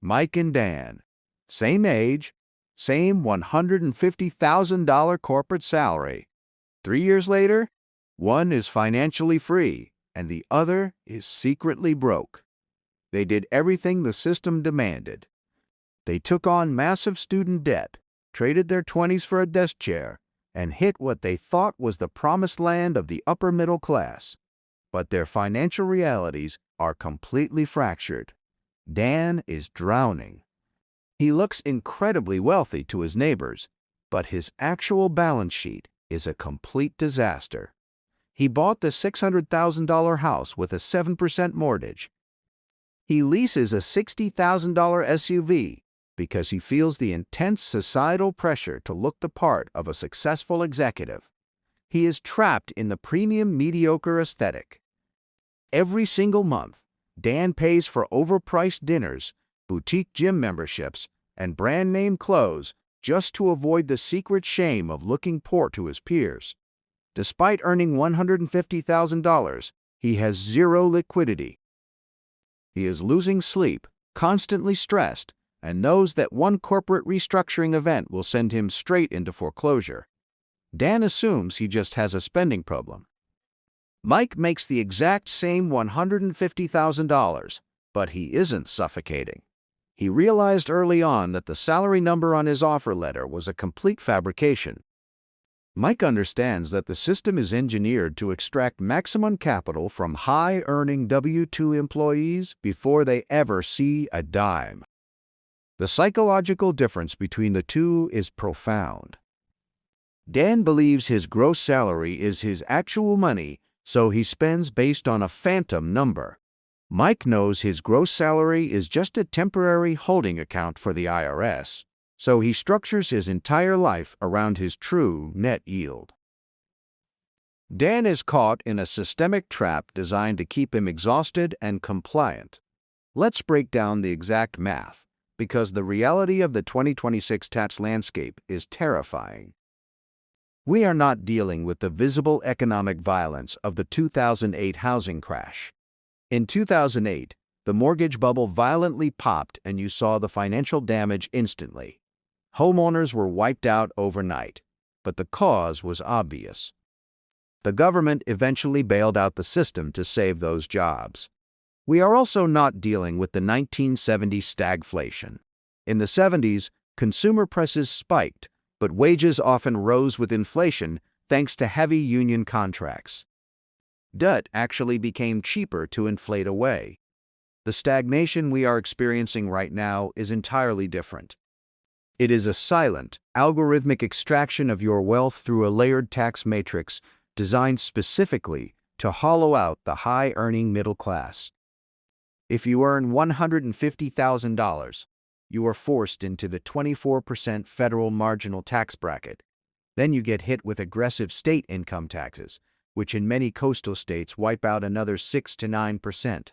Mike and Dan. Same age, same $150,000 corporate salary. 3 years later, one is financially free and the other is secretly broke. They did everything the system demanded. They took on massive student debt, traded their 20s for a desk chair, and hit what they thought was the promised land of the upper middle class. But their financial realities are completely fractured. Dan is drowning. He looks incredibly wealthy to his neighbors, but his actual balance sheet is a complete disaster. He bought the $600,000 house with a 7% mortgage. He leases a $60,000 SUV because he feels the intense societal pressure to look the part of a successful executive. He is trapped in the premium mediocre aesthetic. Every single month, Dan pays for overpriced dinners, boutique gym memberships, and brand-name clothes just to avoid the secret shame of looking poor to his peers. Despite earning $150,000, he has zero liquidity. He is losing sleep, constantly stressed, and knows that one corporate restructuring event will send him straight into foreclosure. Dan assumes he just has a spending problem. Mike makes the exact same $150,000, but he isn't suffocating. He realized early on that the salary number on his offer letter was a complete fabrication. Mike understands that the system is engineered to extract maximum capital from high-earning W-2 employees before they ever see a dime. The psychological difference between the two is profound. Dan believes his gross salary is his actual money, so he spends based on a phantom number. Mike knows his gross salary is just a temporary holding account for the IRS, so he structures his entire life around his true net yield. Dan is caught in a systemic trap designed to keep him exhausted and compliant. Let's break down the exact math, because the reality of the 2026 tax landscape is terrifying. We are not dealing with the visible economic violence of the 2008 housing crash. In 2008, the mortgage bubble violently popped and you saw the financial damage instantly. Homeowners were wiped out overnight, but the cause was obvious. The government eventually bailed out the system to save those jobs. We are also not dealing with the 1970s stagflation. In the 70s, consumer prices spiked, but wages often rose with inflation thanks to heavy union contracts. Debt actually became cheaper to inflate away. The stagnation we are experiencing right now is entirely different. It is a silent, algorithmic extraction of your wealth through a layered tax matrix designed specifically to hollow out the high-earning middle class. If you earn $150,000, you are forced into the 24% federal marginal tax bracket. Then you get hit with aggressive state income taxes, which in many coastal states wipe out another 6 to 9%.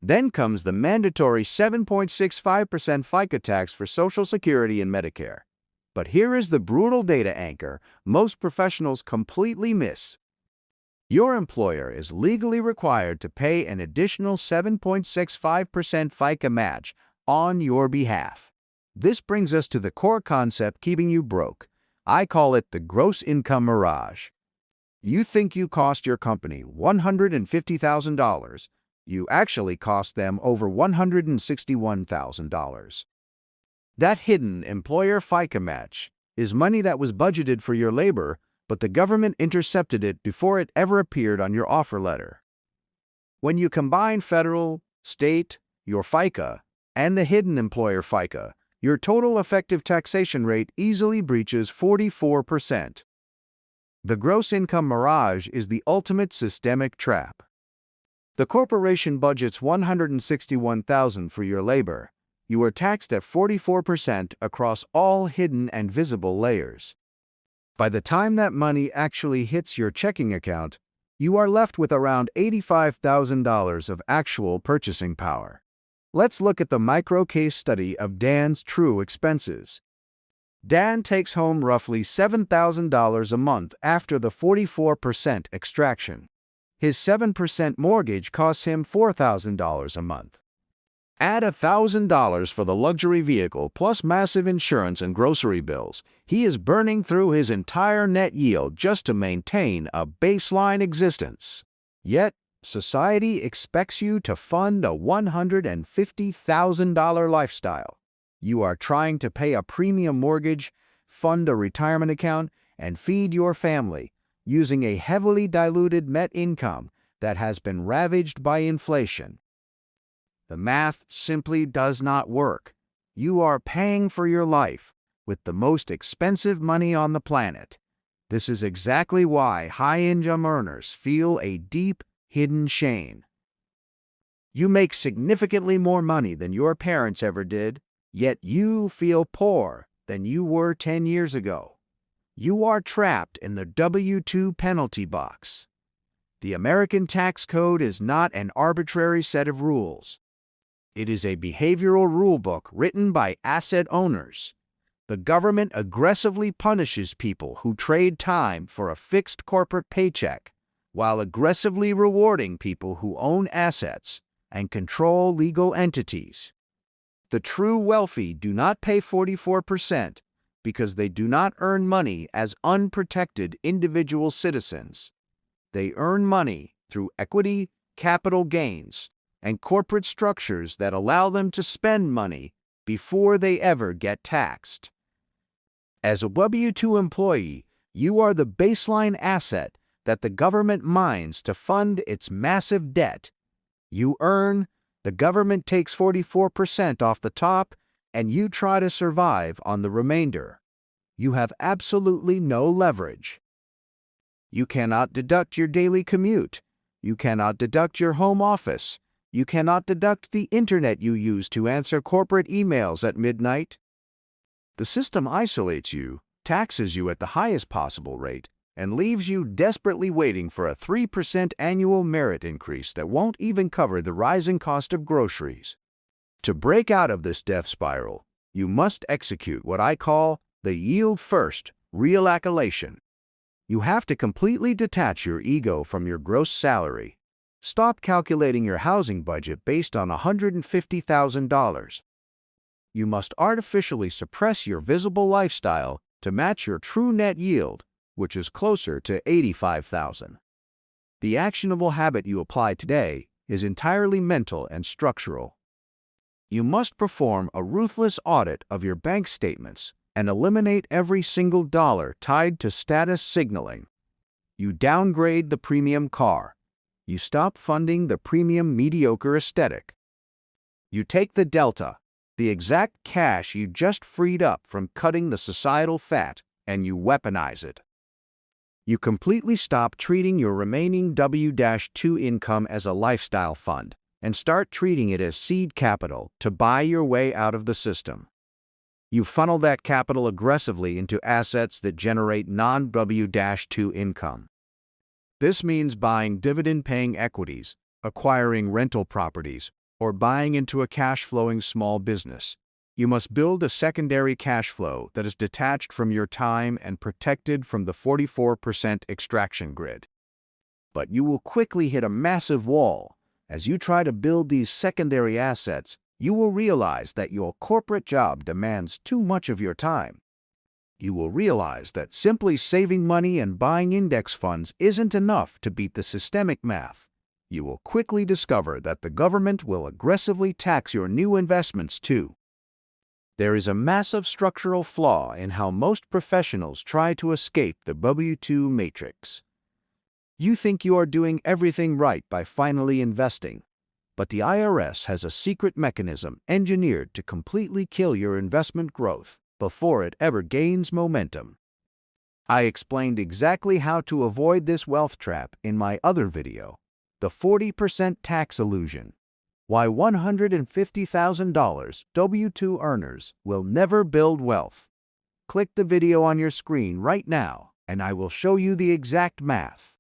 Then comes the mandatory 7.65% FICA tax for Social Security and Medicare. But here is the brutal data anchor most professionals completely miss. Your employer is legally required to pay an additional 7.65% FICA match on your behalf. This brings us to the core concept keeping you broke. I call it the gross income mirage. You think you cost your company $150,000. You actually cost them over $161,000. That hidden employer FICA match is money that was budgeted for your labor, but the government intercepted it before it ever appeared on your offer letter. When you combine federal, state, your FICA, and the hidden employer FICA, your total effective taxation rate easily breaches 44%. The gross income mirage is the ultimate systemic trap. The corporation budgets $161,000 for your labor. You are taxed at 44% across all hidden and visible layers. By the time that money actually hits your checking account, you are left with around $85,000 of actual purchasing power. Let's look at the micro case study of Dan's true expenses. Dan takes home roughly $7,000 a month after the 44% extraction. His 7% mortgage costs him $4,000 a month. Add $1,000 for the luxury vehicle plus massive insurance and grocery bills. He is burning through his entire net yield just to maintain a baseline existence. Yet, society expects you to fund a $150,000 lifestyle. You are trying to pay a premium mortgage, fund a retirement account, and feed your family using a heavily diluted net income that has been ravaged by inflation. The math simply does not work. You are paying for your life with the most expensive money on the planet. This is exactly why high-income earners feel a deep, hidden shame. You make significantly more money than your parents ever did, yet you feel poorer than you were 10 years ago. You are trapped in the W-2 penalty box. The American tax code is not an arbitrary set of rules. It is a behavioral rulebook written by asset owners. The government aggressively punishes people who trade time for a fixed corporate paycheck, while aggressively rewarding people who own assets and control legal entities. The true wealthy do not pay 44% because they do not earn money as unprotected individual citizens. They earn money through equity, capital gains, and corporate structures that allow them to spend money before they ever get taxed. As a W-2 employee, you are the baseline asset that the government mines to fund its massive debt. You earn, the government takes 44% off the top, and you try to survive on the remainder. You have absolutely no leverage. You cannot deduct your daily commute. You cannot deduct your home office. You cannot deduct the internet you use to answer corporate emails at midnight. The system isolates you, taxes you at the highest possible rate, and leaves you desperately waiting for a 3% annual merit increase that won't even cover the rising cost of groceries. To break out of this death spiral, you must execute what I call the yield-first reallocation. You have to completely detach your ego from your gross salary. Stop calculating your housing budget based on $150,000. You must artificially suppress your visible lifestyle to match your true net yield, which is closer to $85,000. The actionable habit you apply today is entirely mental and structural. You must perform a ruthless audit of your bank statements and eliminate every single dollar tied to status signaling. You downgrade the premium car. You stop funding the premium mediocre aesthetic. You take the delta, the exact cash you just freed up from cutting the societal fat, and you weaponize it. You completely stop treating your remaining W-2 income as a lifestyle fund and start treating it as seed capital to buy your way out of the system. You funnel that capital aggressively into assets that generate non-W-2 income. This means buying dividend-paying equities, acquiring rental properties, or buying into a cash-flowing small business. You must build a secondary cash flow that is detached from your time and protected from the 44% extraction grid. But you will quickly hit a massive wall. As you try to build these secondary assets, you will realize that your corporate job demands too much of your time. You will realize that simply saving money and buying index funds isn't enough to beat the systemic math. You will quickly discover that the government will aggressively tax your new investments too. There is a massive structural flaw in how most professionals try to escape the W-2 matrix. You think you are doing everything right by finally investing, but the IRS has a secret mechanism engineered to completely kill your investment growth before it ever gains momentum. I explained exactly how to avoid this wealth trap in my other video, The 40% Tax Illusion: Why $150,000 W-2 earners Will Never Build Wealth. Click the video on your screen right now, and I will show you the exact math.